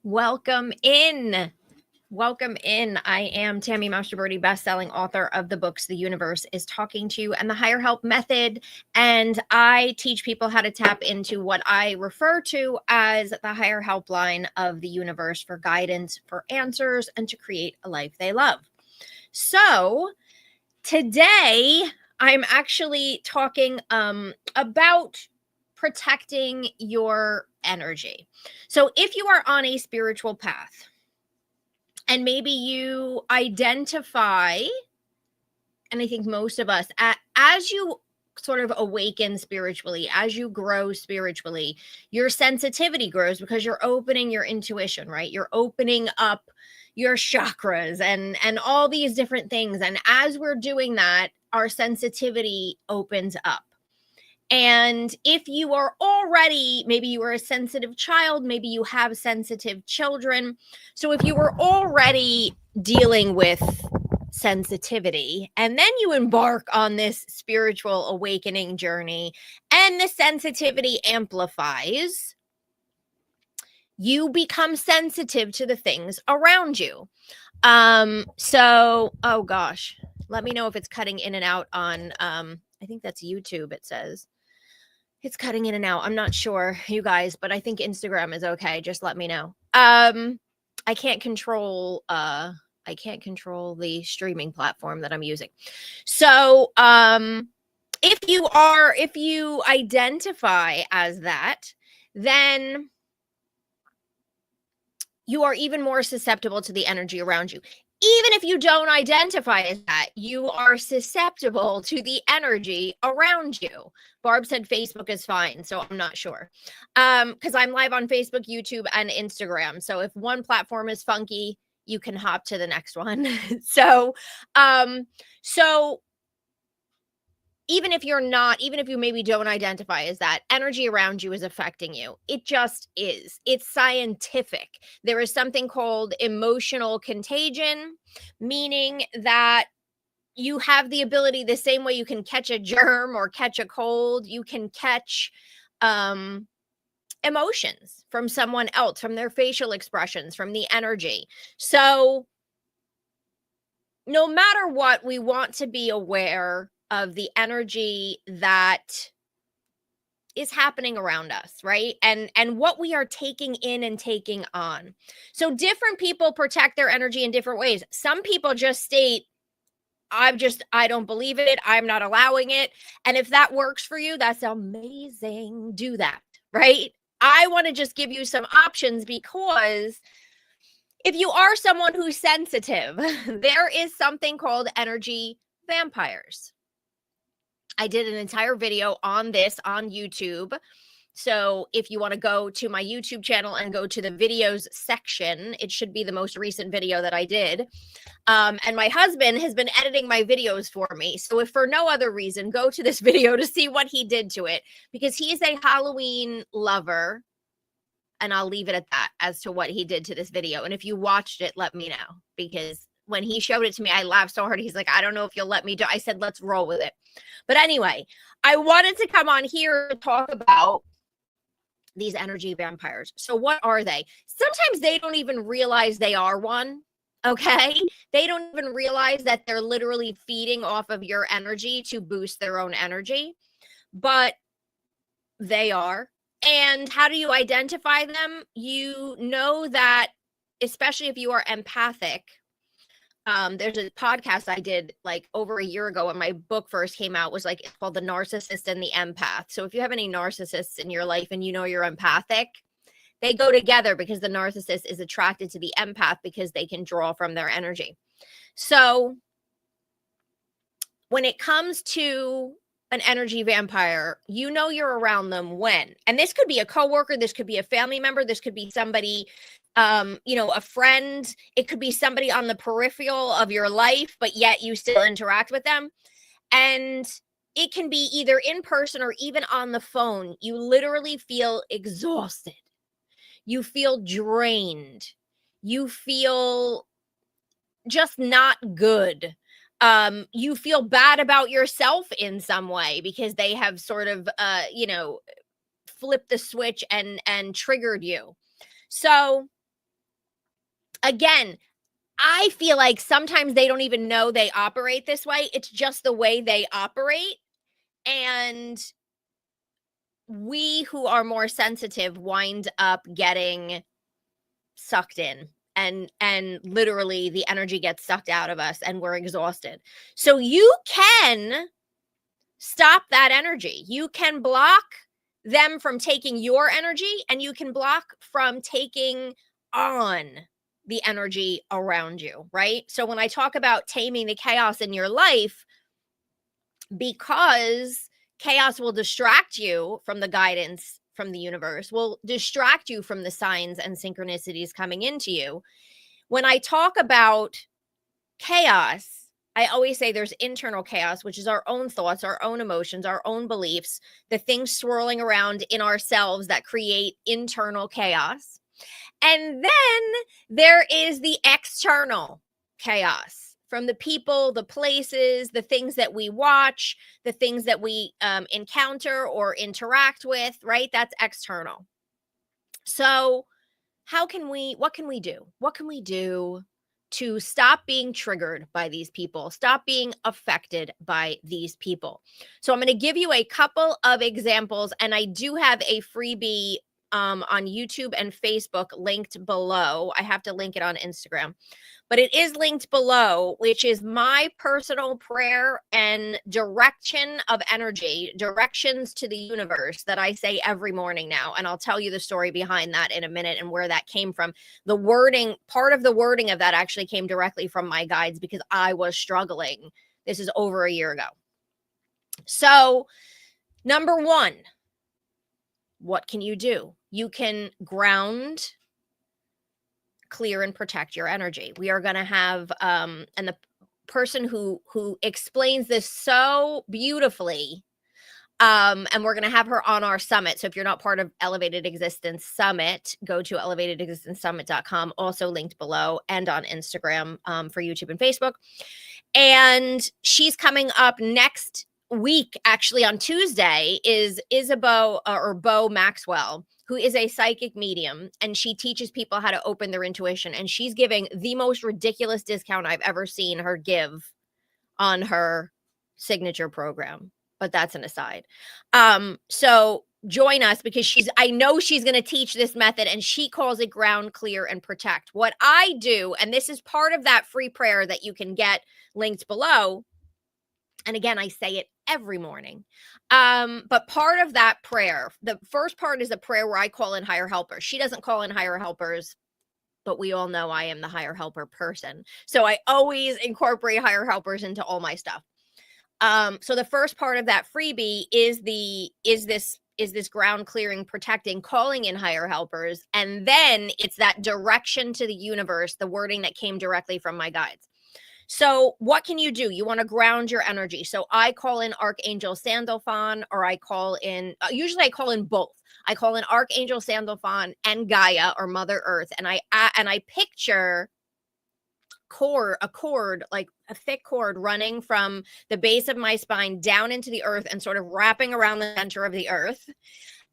Welcome in. Welcome in. I am Tammy Mastroberti, best-selling author of the books The Universe is Talking to You and the Higher Help Method. And I teach people how to tap into what I refer to as the higher help line of the universe for guidance, for answers, and to create a life they love. So today I'm actually talking about protecting your energy. So if you are on a spiritual path, and maybe you identify, and I think most of us, as you sort of awaken spiritually, as you grow spiritually, your sensitivity grows because you're opening your intuition, right? You're opening up your chakras and all these different things. And as we're doing that, our sensitivity opens up. And if you are already, maybe you were a sensitive child, maybe you have sensitive children. So if you were already dealing with sensitivity and then you embark on this spiritual awakening journey and the sensitivity amplifies, you become sensitive to the things around you. Oh gosh, let me know if it's cutting in and out on, I think that's YouTube. It says it's cutting in and out. I'm not sure, you guys, but I think Instagram is okay. Just let me know. I can't control the streaming platform that I'm using. So, if you identify as that, then you are even more susceptible to the energy around you. Even if you don't identify as that, you are susceptible to the energy around you. Barb said Facebook is fine, so I'm not sure. Because I'm live on Facebook, YouTube, and Instagram. So if one platform is funky, you can hop to the next one. So even if you maybe don't identify as that, energy around you is affecting you. It just is. It's scientific. There is something called emotional contagion, meaning that you have the ability, the same way you can catch a germ or catch a cold, you can catch emotions from someone else, from their facial expressions, from the energy. So no matter what, we want to be aware of the energy that is happening around us, right? And what we are taking in and taking on. So different people protect their energy in different ways. Some people just state, I don't believe it. I'm not allowing it. And if that works for you, that's amazing. Do that, right? I want to just give you some options because if you are someone who's sensitive, there is something called energy vampires. I did an entire video on this on YouTube. So if you want to go to my YouTube channel and go to the videos section, it should be the most recent video that I did. And my husband has been editing my videos for me. So if for no other reason, go to this video to see what he did to it, because he's a Halloween lover. And I'll leave it at that as to what he did to this video. And if you watched it, let me know, because when he showed it to me, I laughed so hard. He's like, I don't know if you'll let me do. I said, let's roll with it. But anyway, I wanted to come on here to talk about these energy vampires. So what are they? Sometimes they don't even realize they are one. Okay. They don't even realize that they're literally feeding off of your energy to boost their own energy, but they are. And how do you identify them? You know that, especially if you are empathic. There's a podcast I did like over a year ago when my book first came out, was like, it's called The Narcissist and the Empath. So if you have any narcissists in your life and you know you're empathic, they go together, because the narcissist is attracted to the empath because they can draw from their energy. So when it comes to an energy vampire, you know you're around them when, and this could be a coworker, this could be a family member, this could be somebody, a friend, it could be somebody on the peripheral of your life, but yet you still interact with them. And it can be either in person or even on the phone. You literally feel exhausted. You feel drained. You feel just not good. You feel bad about yourself in some way because they have sort of flipped the switch and triggered you. So Again, I feel like sometimes they don't even know they operate this way. It's just the way they operate. And we who are more sensitive wind up getting sucked in, and literally the energy gets sucked out of us and we're exhausted. So you can stop that energy. You can block them from taking your energy, and you can block from taking on the energy around you, right? So when I talk about taming the chaos in your life, because chaos will distract you from the guidance from the universe, will distract you from the signs and synchronicities coming into you. When I talk about chaos, I always say there's internal chaos, which is our own thoughts, our own emotions, our own beliefs, the things swirling around in ourselves that create internal chaos. And then there is the external chaos from the people, the places, the things that we watch, the things that we encounter or interact with, right? That's external. So, what can we do? What can we do to stop being triggered by these people, stop being affected by these people? So I'm going to give you a couple of examples, and I do have a freebie on YouTube and Facebook linked below. I have to link it on Instagram, but it is linked below, which is my personal prayer and direction of energy, directions to the universe that I say every morning now. And I'll tell you the story behind that in a minute and where that came from. The wording, part of the wording of that actually came directly from my guides because I was struggling. This is over a year ago. So, number one, what can you do? You can ground, clear, and protect your energy. We are going to have and the person who explains this so beautifully, and we're going to have her on our summit. So if you're not part of Elevated Existence Summit, go to elevatedexistencesummit.com, also linked below, and on Instagram for YouTube and Facebook. And she's coming up next week, actually on Tuesday, is Isabeau or Bo Maxwell, who is a psychic medium, and she teaches people how to open their intuition. And she's giving the most ridiculous discount I've ever seen her give on her signature program. But that's an aside. So join us, because I know she's going to teach this method, and she calls it ground, clear, and protect. What I do, and this is part of that free prayer that you can get linked below. And again, I say it every morning. But part of that prayer, the first part is a prayer where I call in higher helpers. She doesn't call in higher helpers, but we all know I am the higher helper person. So I always incorporate higher helpers into all my stuff. So the first part of that freebie is this ground clearing, protecting, calling in higher helpers. And then it's that direction to the universe, the wording that came directly from my guides. So what can you do? You want to ground your energy. So I call in Archangel Sandalphon, or I call in, usually I call in both. I call in Archangel Sandalphon and Gaia, or Mother Earth. And I picture a cord, like a thick cord running from the base of my spine down into the earth and sort of wrapping around the center of the earth.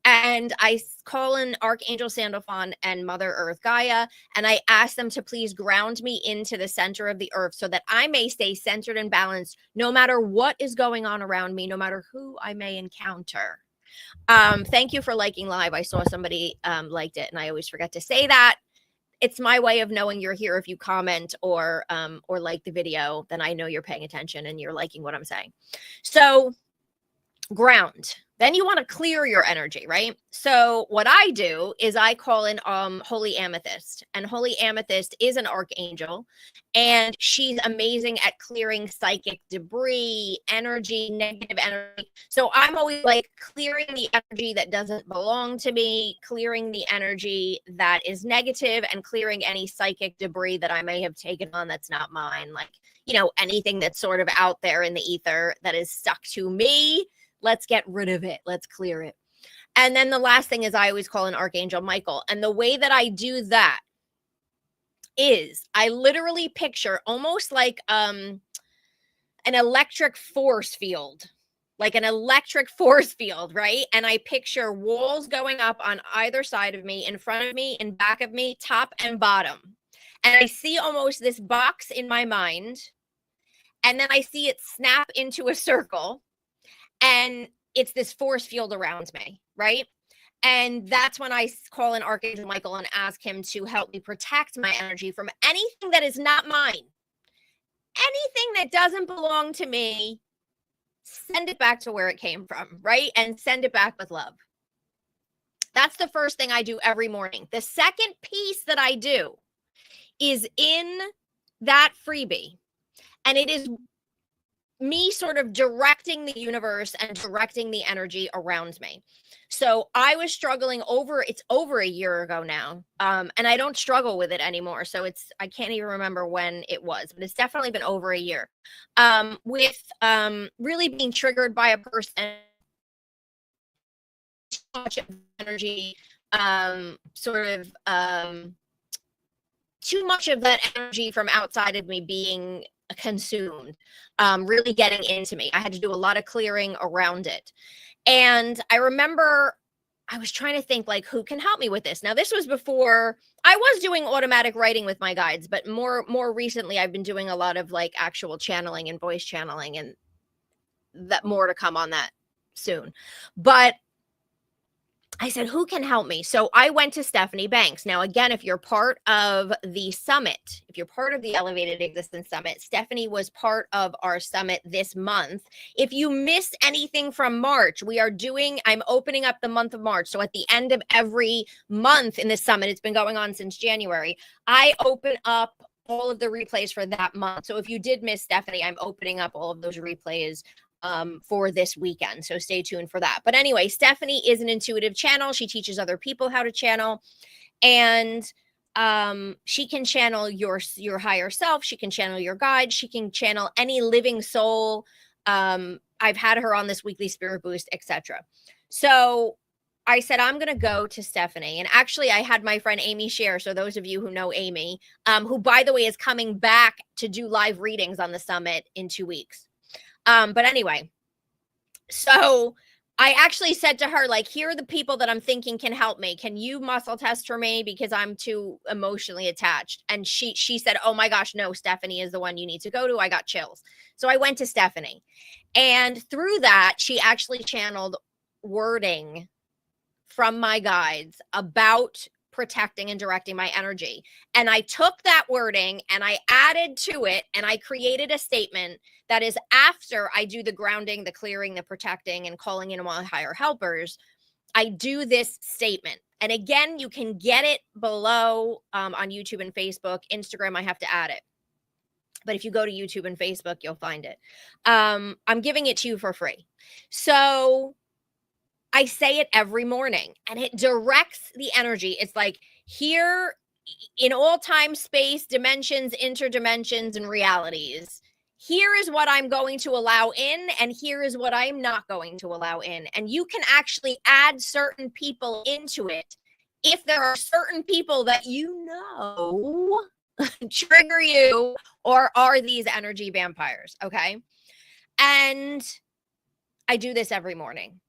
And I call in Archangel Sandalphon and Mother Earth Gaia, and I ask them to please ground me into the center of the earth so that I may stay centered and balanced no matter what is going on around me, no matter who I may encounter. Thank you for liking live. I saw somebody liked it, and I always forget to say that. It's my way of knowing you're here. If you comment or like the video, then I know you're paying attention and you're liking what I'm saying. So ground. Then you want to clear your energy, right? So what I do is I call in Holy Amethyst, and Holy Amethyst is an archangel, and she's amazing at clearing psychic debris, energy, negative energy. So I'm always like clearing the energy that doesn't belong to me, clearing the energy that is negative, and clearing any psychic debris that I may have taken on that's not mine. Like, anything that's sort of out there in the ether that is stuck to me. Let's get rid of it. Let's clear it. And then the last thing is I always call in Archangel Michael. And the way that I do that is I literally picture almost like an electric force field, right? And I picture walls going up on either side of me, in front of me, in back of me, top and bottom. and I see almost this box in my mind, and then I see it snap into a circle, and it's this force field around me, right? And that's when I call in Archangel Michael and ask him to help me protect my energy from anything that is not mine. Anything that doesn't belong to me, send it back to where it came from, right? And send it back with love. That's the first thing I do every morning. The second piece that I do is in that freebie, and it is me sort of directing the universe and directing the energy around me. So I was struggling it's over a year ago now. And I don't struggle with it anymore. So I can't even remember when it was, but it's definitely been over a year. With really being triggered by a person, too much energy, too much of that energy from outside of me being consumed, really getting into me. I had to do a lot of clearing around it. And I remember I was trying to think, like, who can help me with this? Now, this was before I was doing automatic writing with my guides, but more recently, I've been doing a lot of like actual channeling and voice channeling, and that more to come on that soon. But I said, who can help me? So I went to Stephanie Banks. Now, again, if you're part of the summit, if you're part of the Elevated Existence Summit, Stephanie was part of our summit this month. If you missed anything from March, I'm opening up the month of March. So at the end of every month in the summit, it's been going on since January, I open up all of the replays for that month. So if you did miss Stephanie, I'm opening up all of those replays for this weekend. So stay tuned for that. But anyway, Stephanie is an intuitive channel. She teaches other people how to channel, and she can channel your higher self. She can channel your guide. She can channel any living soul. I've had her on this weekly spirit boost, etc. So I said, I'm going to go to Stephanie. And actually, I had my friend Amy share. So those of you who know Amy, who, by the way, is coming back to do live readings on the summit in 2 weeks. But anyway, so I actually said to her, like, here are the people that I'm thinking can help me. Can you muscle test for me? Because I'm too emotionally attached. And she said, oh my gosh, no, Stephanie is the one you need to go to. I got chills. So I went to Stephanie, and through that, she actually channeled wording from my guides about protecting and directing my energy. And I took that wording and I added to it, and I created a statement that is after I do the grounding, the clearing, the protecting, and calling in my higher helpers. I do this statement. And again, you can get it below on YouTube and Facebook. Instagram, I have to add it. But if you go to YouTube and Facebook, you'll find it. I'm giving it to you for free. So I say it every morning, and it directs the energy. It's like, here in all time, space, dimensions, interdimensions, and realities, here is what I'm going to allow in, and here is what I'm not going to allow in. And you can actually add certain people into it if there are certain people that you know trigger you or are these energy vampires, okay? And I do this every morning.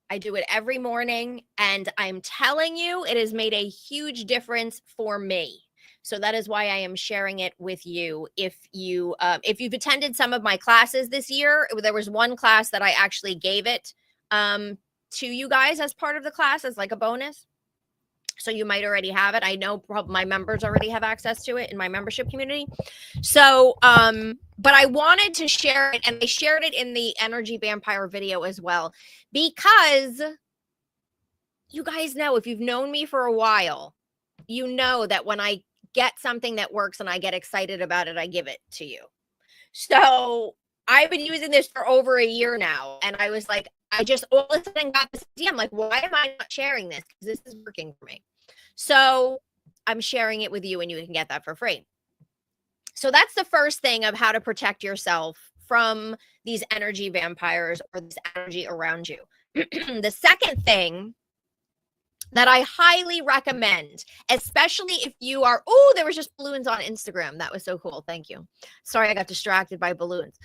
I do it every morning, and I'm telling you, it has made a huge difference for me. So that is why I am sharing it with you. If you've attended some of my classes this year, there was one class that I actually gave it to you guys as part of the class as like a bonus. So you might already have it. I know my members already have access to it in my membership community. So, but I wanted to share it, and I shared it in the Energy Vampire video as well, because you guys know, if you've known me for a while, you know that when I get something that works and I get excited about it, I give it to you. So I've been using this for over a year now, and I was like, I just all of a sudden got this idea. I'm like, why am I not sharing this? Because this is working for me. So I'm sharing it with you, and you can get that for free. So that's the first thing of how to protect yourself from these energy vampires or this energy around you. The second thing that I highly recommend, especially if you are, there was just balloons on Instagram. That was so cool. Thank you. Sorry, I got distracted by balloons.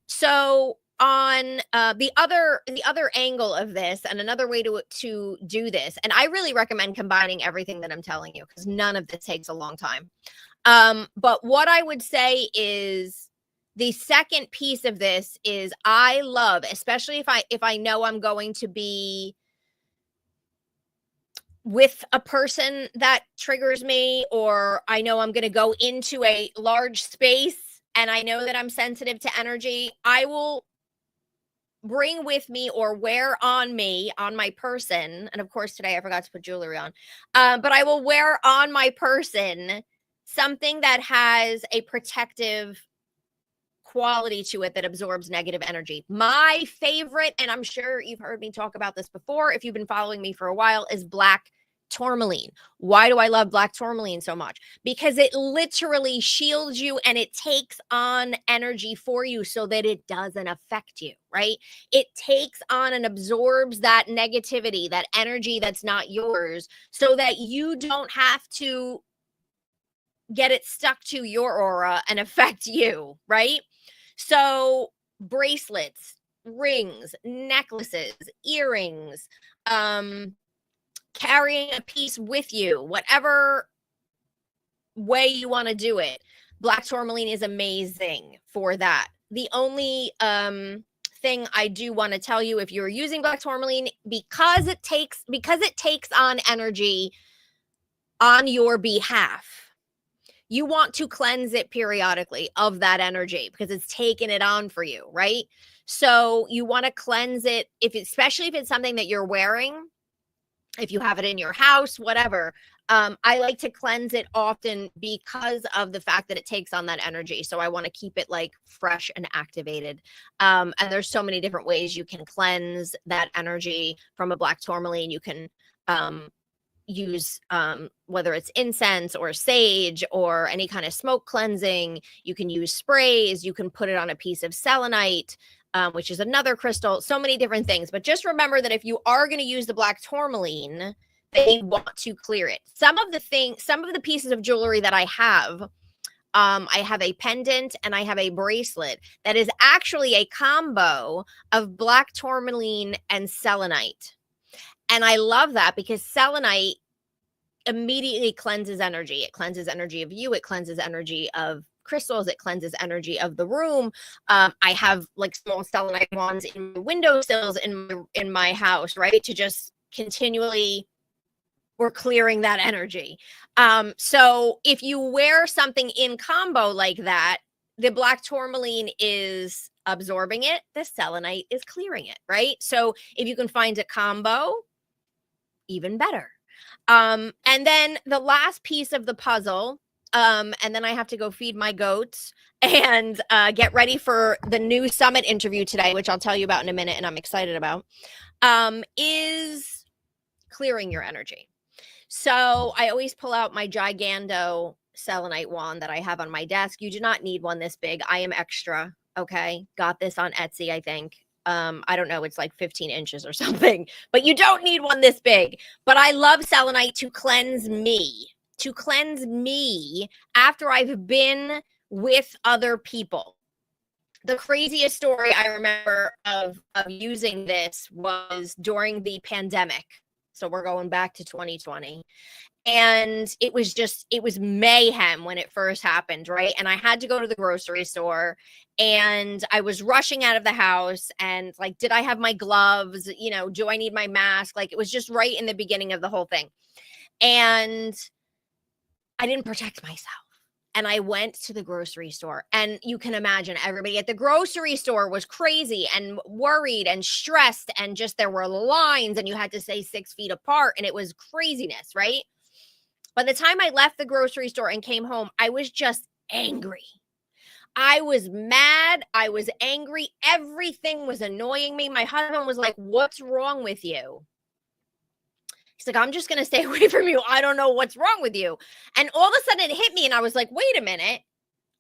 So on the other angle of this, and another way to do this, and I really recommend combining everything that I'm telling you, because none of this takes a long time. But what I would say is the second piece of this is I love, especially if I know I'm going to be with a person that triggers me, or I know I'm going to go into a large space and I know that I'm sensitive to energy, I will bring with me or wear on me, on my person. And of course, today I forgot to put jewelry on, but I will wear on my person something that has a protective quality to it that absorbs negative energy. My favorite, and I'm sure you've heard me talk about this before if you've been following me for a while, is black tourmaline. Why do I love black tourmaline so much? Because it literally shields you and it takes on energy for you so that it doesn't affect you, right? It takes on and absorbs that negativity, that energy that's not yours, so that you don't have to get it stuck to your aura and affect you, right? So bracelets, rings, necklaces, earrings, carrying a piece with you, whatever way you want to do it. Black tourmaline is amazing for that. The only thing I do want to tell you, if you're using black tourmaline, because it takes on energy on your behalf, you want to cleanse it periodically of that energy because it's taking it on for you, right? So you want to cleanse it, especially if it's something that you're wearing, if you have it in your house, whatever. I like to cleanse it often because of the fact that it takes on that energy. So I want to keep it like fresh and activated. And there's so many different ways you can cleanse that energy from a black tourmaline. You can use whether it's incense or sage or any kind of smoke cleansing. You can use sprays. You can put it on a piece of selenite, which is another crystal. So many different things. But just remember that if you are going to use the black tourmaline, they want to clear it. Some of the pieces of jewelry that I have a pendant and I have a bracelet that is actually a combo of black tourmaline and selenite. And I love that because selenite immediately cleanses energy. It cleanses energy of you. It cleanses energy of crystals. It cleanses energy of the room. I have like small selenite wands in my windowsills in my house, right? To just continually, we're clearing that energy. So if you wear something in combo like that, the black tourmaline is absorbing it. The selenite is clearing it, right? So if you can find a combo, even better. And then the last piece of the puzzle, and then I have to go feed my goats and get ready for the new summit interview today, which I'll tell you about in a minute and I'm excited about, is clearing your energy. So I always pull out my Gigando selenite wand that I have on my desk. You do not need one this big. I am extra. Okay. Got this on Etsy, I think. I don't know, it's like 15 inches or something, but you don't need one this big. But I love selenite to cleanse me after I've been with other people. The craziest story I remember of using this was during the pandemic. So we're going back to 2020. And it was mayhem when it first happened, right? And I had to go to the grocery store and I was rushing out of the house and like, did I have my gloves? You know, do I need my mask? Like it was just right in the beginning of the whole thing. And I didn't protect myself. And I went to the grocery store, and you can imagine everybody at the grocery store was crazy and worried and stressed, and just there were lines and you had to stay 6 feet apart and it was craziness, right? By the time I left the grocery store and came home, I was just angry. I was mad. I was angry. Everything was annoying me. My husband was like, "What's wrong with you?" He's like, "I'm just going to stay away from you. I don't know what's wrong with you." And all of a sudden it hit me and I was like, wait a minute.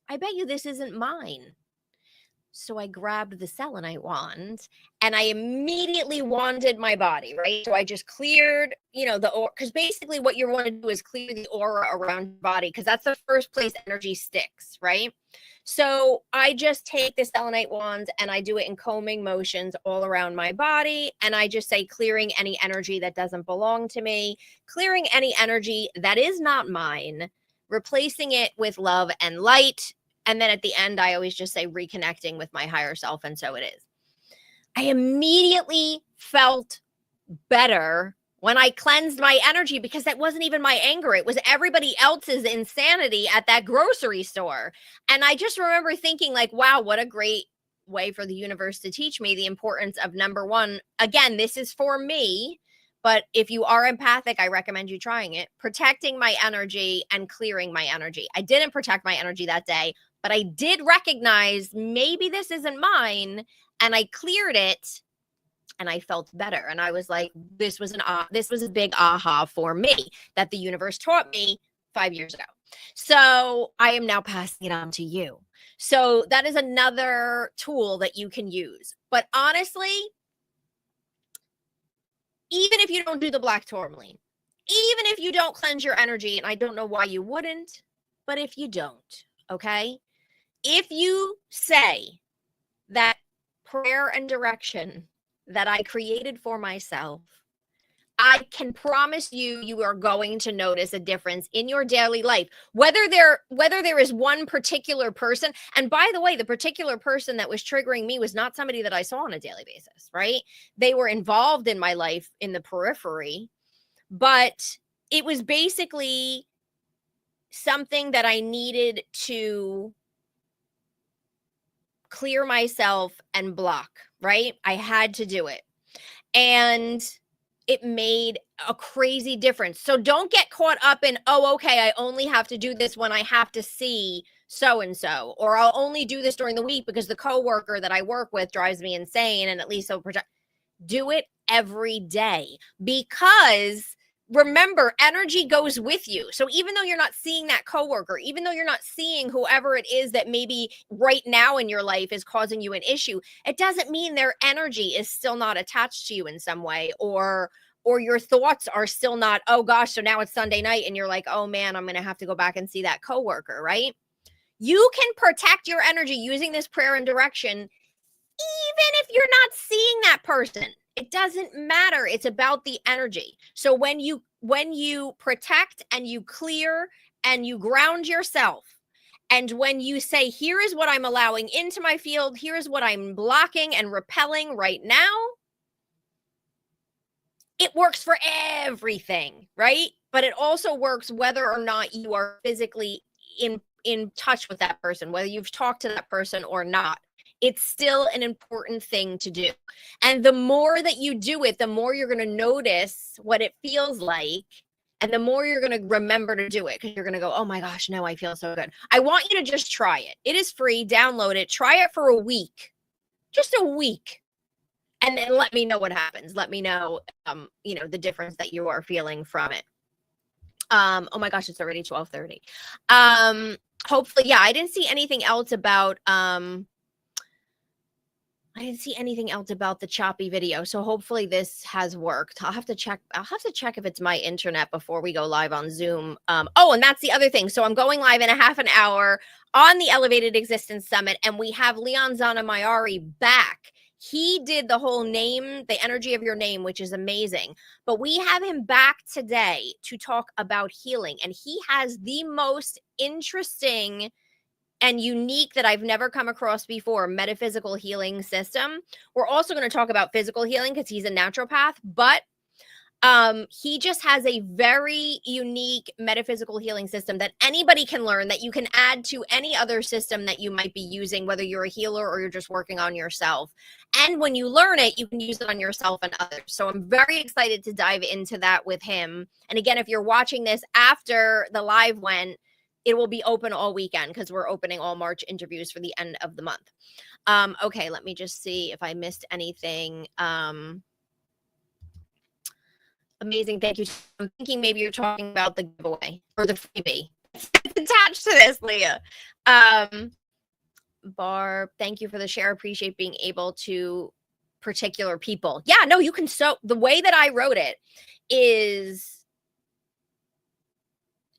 I bet you this isn't mine. So I grabbed the selenite wand and I immediately wanded my body, right? So I just cleared, the aura, because basically what you want to do is clear the aura around your body because that's the first place energy sticks, right? So I just take the selenite wand and I do it in combing motions all around my body. And I just say clearing any energy that doesn't belong to me, clearing any energy that is not mine, replacing it with love and light. And then at the end, I always just say reconnecting with my higher self. And so it is. I immediately felt better when I cleansed my energy, because that wasn't even my anger. It was everybody else's insanity at that grocery store. And I just remember thinking like, wow, what a great way for the universe to teach me the importance of, number one, again, this is for me, but if you are empathic, I recommend you trying it, protecting my energy and clearing my energy. I didn't protect my energy that day, but I did recognize maybe this isn't mine, and I cleared it. And I felt better. And I was like, this was a big aha for me that the universe taught me 5 years ago. So I am now passing it on to you. So that is another tool that you can use. But honestly, even if you don't do the black tourmaline, even if you don't cleanse your energy, and I don't know why you wouldn't, but if you don't, okay? If you say that prayer and direction that I created for myself, I can promise you, you are going to notice a difference in your daily life. Whether there is one particular person, and by the way, the particular person that was triggering me was not somebody that I saw on a daily basis, right? They were involved in my life in the periphery, but it was basically something that I needed to clear myself and block, right? I had to do it. And it made a crazy difference. So don't get caught up in, oh, okay, I only have to do this when I have to see so-and-so, or I'll only do this during the week because the coworker that I work with drives me insane, and at least they'll protect. Do it every day, because remember, energy goes with you. So even though you're not seeing that coworker, even though you're not seeing whoever it is that maybe right now in your life is causing you an issue, it doesn't mean their energy is still not attached to you in some way, or your thoughts are still not, oh gosh, so now it's Sunday night and you're like, oh man, I'm going to have to go back and see that coworker, right? You can protect your energy using this prayer and direction, even if you're not seeing that person. It doesn't matter. It's about the energy. So when you protect and you clear and you ground yourself, and when you say, here is what I'm allowing into my field, here is what I'm blocking and repelling right now, it works for everything, right? But it also works whether or not you are physically in touch with that person, whether you've talked to that person or not. It's still an important thing to do. And the more that you do it, the more you're going to notice what it feels like. And the more you're going to remember to do it, because you're going to go, oh my gosh, no, I feel so good. I want you to just try it. It is free. Download it. Try it for a week. Just a week. And then let me know what happens. Let me know, the difference that you are feeling from it. Oh my gosh, it's already 12:30. Hopefully, yeah, I didn't see anything else about the choppy video. So hopefully this has worked. I'll have to check if it's my internet before we go live on Zoom. Oh, and that's the other thing. So I'm going live in a half an hour on the Elevated Existence Summit, and we have Leon Zanamayari back. He did the whole name, the energy of your name, which is amazing. But we have him back today to talk about healing. And he has the most interesting and unique, that I've never come across before, metaphysical healing system. We're also going to talk about physical healing because he's a naturopath, but he just has a very unique metaphysical healing system that anybody can learn, that you can add to any other system that you might be using, whether you're a healer or you're just working on yourself. And when you learn it, you can use it on yourself and others. So I'm very excited to dive into that with him. And again, if you're watching this after the live went, it will be open all weekend, because we're opening all March interviews for the end of the month. Okay, let me just see if I missed anything. Amazing. Thank you. I'm thinking maybe you're talking about the giveaway or the freebie. It's attached to this, Leah. Barb, thank you for the share. Appreciate being able to particular people. Yeah, no, you can. So the way that I wrote it is,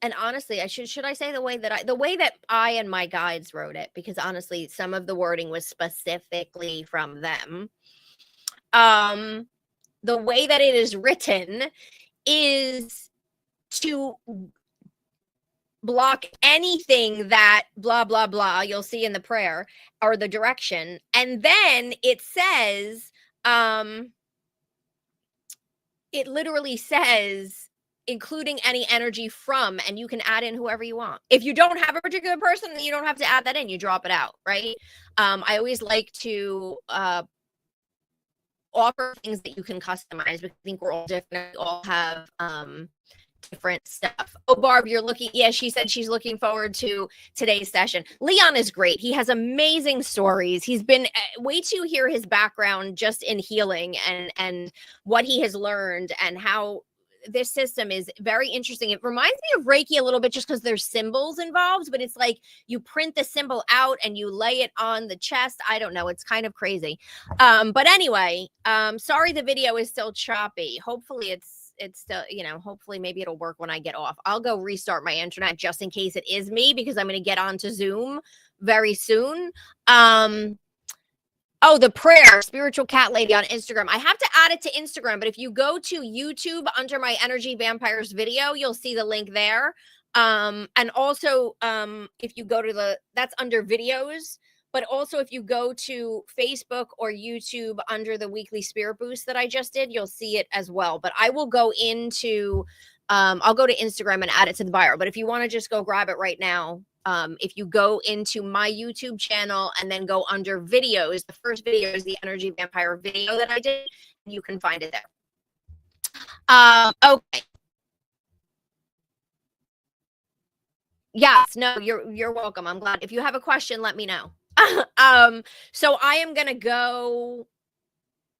and honestly, should I say the way that I and my guides wrote it, because honestly, some of the wording was specifically from them. The way that it is written is to block anything that blah, blah, blah, you'll see in the prayer or the direction. And then it says, it literally says, including any energy from, and you can add in whoever you want. If you don't have a particular person, you don't have to add that in. You drop it out, right? I always like to offer things that you can customize, because I think we're all different. We all have different stuff. Oh, Barb, you're looking. Yeah, she said she's looking forward to today's session. Leon is great. He has amazing stories. He's been, wait to hear his background just in healing and what he has learned and how this system is very interesting. It reminds me of Reiki a little bit, just because there's symbols involved, but it's like you print the symbol out and you lay it on the chest. I don't know. It's kind of crazy. But anyway, sorry the video is still choppy. Hopefully it's still, hopefully maybe it'll work when I get off. I'll go restart my internet just in case it is me, because I'm going to get onto Zoom very soon. Oh, the prayer, Spiritual Cat Lady on Instagram. I have to add it to Instagram, but if you go to YouTube under my Energy Vampires video, you'll see the link there. And also, if you go to that's under videos, but also if you go to Facebook or YouTube under the weekly Spirit Boost that I just did, you'll see it as well. But I will go into, I'll go to Instagram and add it to the bio. But if you want to just go grab it right now, if you go into my YouTube channel and then go under videos, the first video is the Energy Vampire video that I did. You can find it there. Okay. Yes, no, you're welcome. I'm glad. If you have a question, let me know. So I am going to go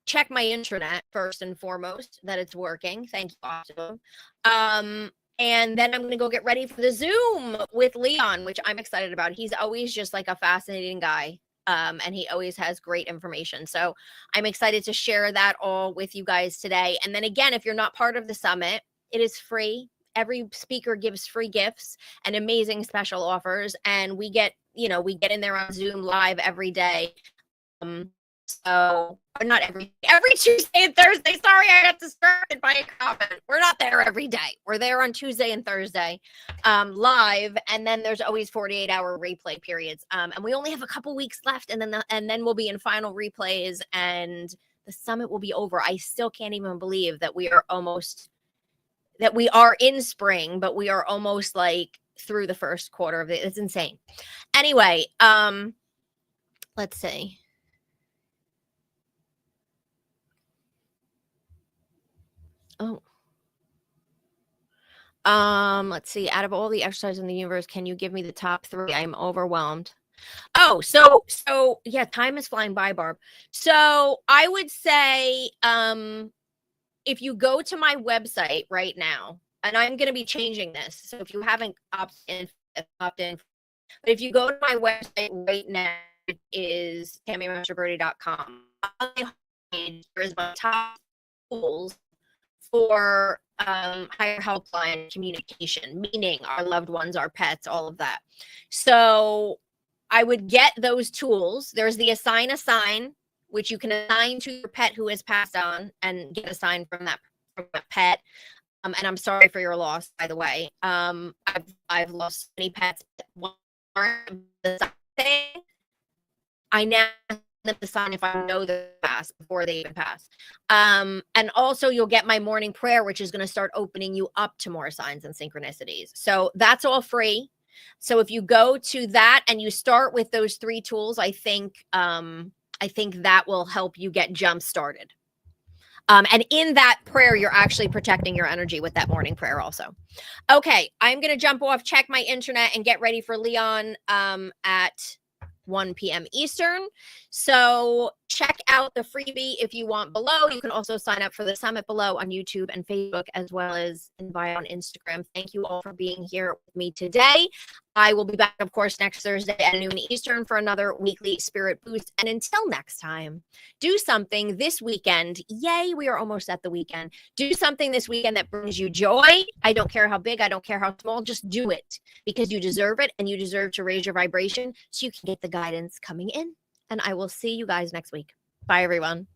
check my intranet first and foremost that it's working. Thank you, Austin. And then I'm going to go get ready for the Zoom with Leon, which I'm excited about. He's always just like a fascinating guy. And he always has great information. So I'm excited to share that all with you guys today. And then again, if you're not part of the summit, it is free. Every speaker gives free gifts and amazing special offers. And we get in there on Zoom live every day. So not every Tuesday and Thursday. Sorry, I got distracted by a comment. We're not there every day. We're there on Tuesday and Thursday, live, and then there's always 48-hour replay periods. And we only have a couple weeks left, and then we'll be in final replays, and the summit will be over. I still can't even believe that we are in spring, but we are almost like through the first quarter of it. It's insane. Anyway, let's see. Oh. Let's see. Out of all the exercises in the universe, can you give me the top 3? I'm overwhelmed. Oh, so yeah, time is flying by, Barb. So I would say, if you go to my website right now, and I'm going to be changing this. So if you haven't opted in, but if you go to my website right now, it is TammyMasterBirdie.com. There is my top tools for higher helpline communication, meaning our loved ones, our pets, all of that. So I would get those tools. There's the assign a sign, which you can assign to your pet who has passed on and get a sign from that pet. And I'm sorry for your loss, by the way. I've lost many pets. I now them to sign if I know they pass before they even pass. And also you'll get my morning prayer, which is going to start opening you up to more signs and synchronicities. So that's all free. So if you go to that and you start with those 3 tools, I think that will help you get jump started. And in that prayer, you're actually protecting your energy with that morning prayer also. Okay, I'm going to jump off, check my internet, and get ready for Leon at 1 p.m. Eastern. So check out the freebie if you want below. You can also sign up for the summit below on YouTube and Facebook, as well as invite on Instagram. Thank you all for being here with me today. I will be back, of course, next Thursday at noon Eastern for another weekly Spirit Boost. And until next time, do something this weekend. Yay, we are almost at the weekend. Do something this weekend that brings you joy. I don't care how big, I don't care how small, just do it because you deserve it and you deserve to raise your vibration so you can get the guidance coming in. And I will see you guys next week. Bye, everyone.